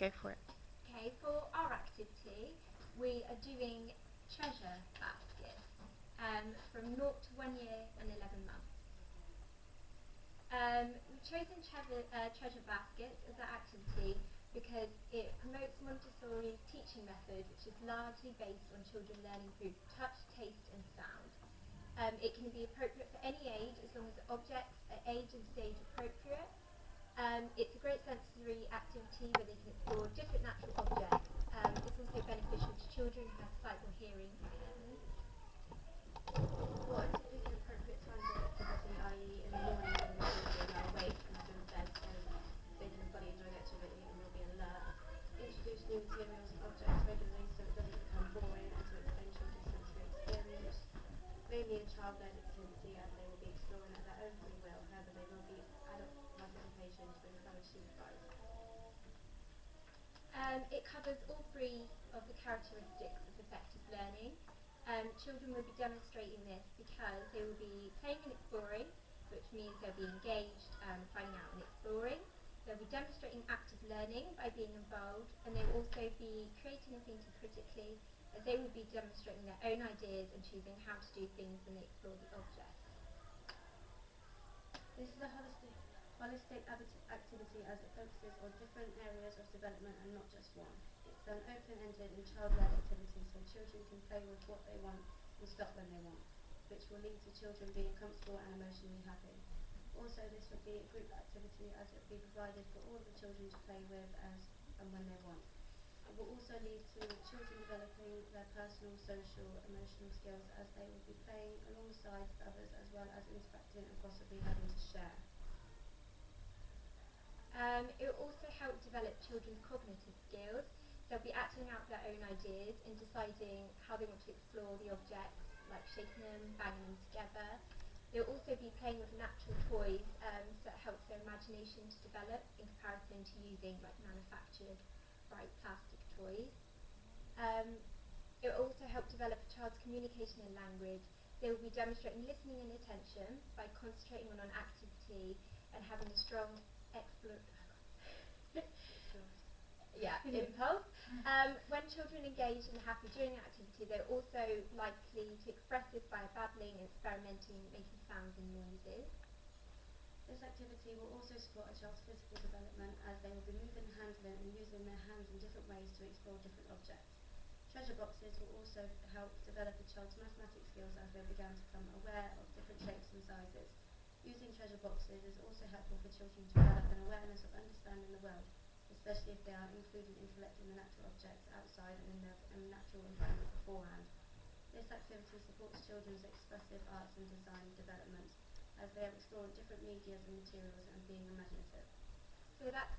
go for it. Okay, for our activity, we are doing treasure baskets from 0 to 1 year and 11 months. We've chosen treasure baskets as our activity because it promotes Montessori's teaching method, which is largely based on children learning through touch, taste and sound. It can be appropriate for any age as long as the objects are age and stage appropriate. It's a great sensory activity where they can explore different natural objects. It's also beneficial to children who have sight or hearing impairments. What are typically appropriate times of activity, i.e. in the morning when the children are awake and still in bed, so they can fully enjoy the activity and will be alert. Introduce new materials and objects regularly so it doesn't become boring and to extend children's sensory experience. Mainly a child-led activity as they will be exploring at their own free will, however they will be adult participation to encourage supervised. It covers all three of the characteristics of effective learning. Children will be demonstrating this because they will be playing and exploring, which means they'll be engaged, finding out and exploring. They'll be demonstrating active learning by being involved, and they will also be creating and thinking critically, as they will be demonstrating their own ideas and choosing how to do things when they explore the object. This is a holistic activity as it focuses on different areas of development and not just one. It's an open-ended and child-led activity so children can play with what they want and stop when they want, which will lead to children being comfortable and emotionally happy. Also, this would be a group activity as it would be provided for all of the children to play with as and when they want. It will also lead to children developing their personal, social, emotional skills as they will be playing alongside others as well as interacting and possibly having to share. It will also help develop children's cognitive skills. They'll be acting out their own ideas and deciding how they want to explore the objects, like shaking them, banging them together. They'll also be playing with natural toys, so it helps their imagination to develop in comparison to using like manufactured bright plastic toys. It will also help develop a child's communication and language. They will be demonstrating listening and attention by concentrating on an activity and having a strong impulse. When children engage and are happy during the activity, they're also likely to express this by babbling, experimenting, making sounds and noises. This activity will also support a child's physical development as they will be moving, handling and using their hands in different ways to explore different objects. Treasure boxes will also help develop a child's mathematics skills as they begin to become aware of different shapes and sizes. Using treasure boxes is also helpful for children to develop an awareness of understanding the world, especially if they are included in collecting the natural objects outside and in their natural environment beforehand. This activity supports children's expressive arts and design development as they are exploring different medias and materials and being imaginative. So that's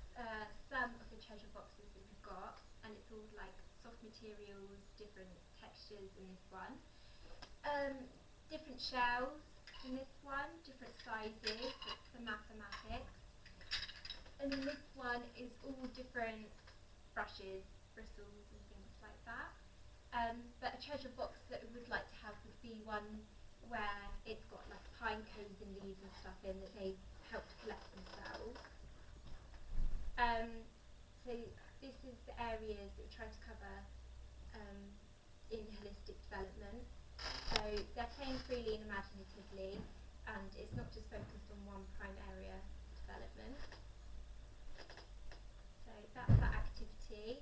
some of the treasure boxes that we've got, and it's all like soft materials, different textures in this one. Different shells in this one, different sizes, it's for mathematics. And then this one is all different brushes, bristles and things like that. But a treasure box that we would like to have would be one where it's got like pine cones and leaves and stuff in that they help to collect themselves. So this is the areas that we're trying to cover in holistic development. So they're playing freely and imaginatively, and it's not just focused on one prime area development. So that's that activity.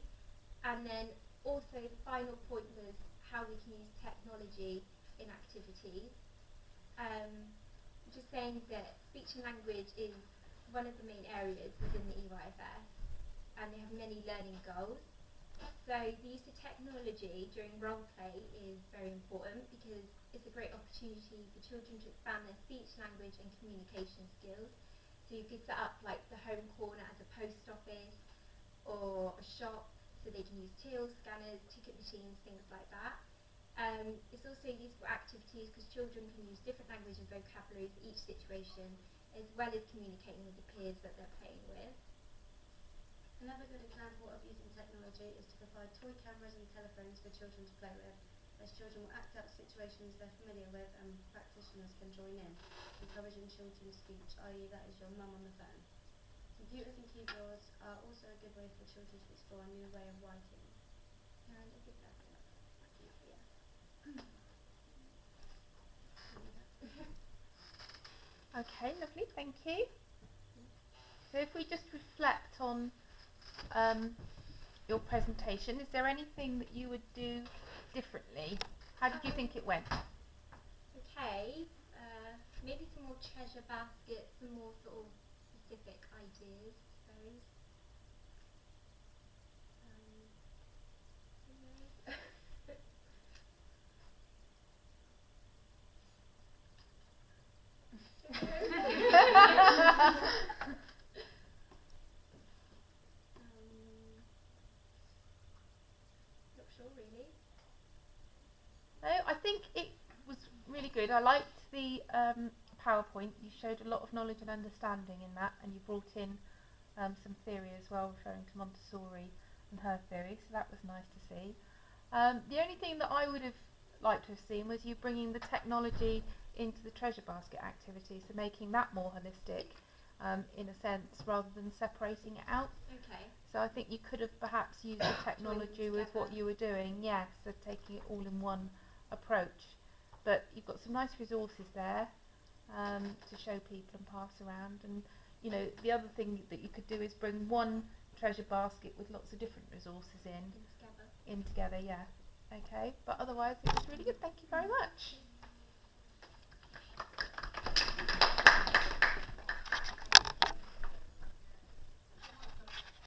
And then also the final point was how we can use technology in activities. Just saying that speech and language is one of the main areas within the EYFS, and they have many learning goals. So the use of technology during role play is very important because it's a great opportunity for children to expand their speech, language and communication skills. So you could set up like the home corner as a post office or a shop, so they can use tills, scanners, ticket machines, things like that. It's also useful activities because children can use different language and vocabulary for each situation, as well as communicating with the peers that they're playing with. Another good example of using technology is to provide toy cameras and telephones for children to play with, as children will act out situations they're familiar with and practitioners can join in, encouraging children's speech, i.e. that is your mum on the phone. To Computers and keyboards are also a good way for children to explore a new way of writing. And I think that's enough. Okay, lovely, thank you. So if we just reflect on your presentation, is there anything that you would do differently? How did you think it went? Okay, maybe some more treasure baskets, some more sort of specific ideas, I suppose. Not sure really. No, I think it was really good. I liked the PowerPoint. You showed a lot of knowledge and understanding in that, and you brought in some theory as well, referring to Montessori and her theory, so that was nice to see. The only thing that I would have liked to have seen was you bringing the technology into the treasure basket activity, so making that more holistic in a sense, rather than separating it out. Okay. So I think you could have perhaps used the technology with what you were doing, yes, so taking it all in one approach. But you've got some nice resources there to show people and pass around, and you know, the other thing that you could do is bring one treasure basket with lots of different resources in together, yeah. Okay, but otherwise it was really good. Thank you very much.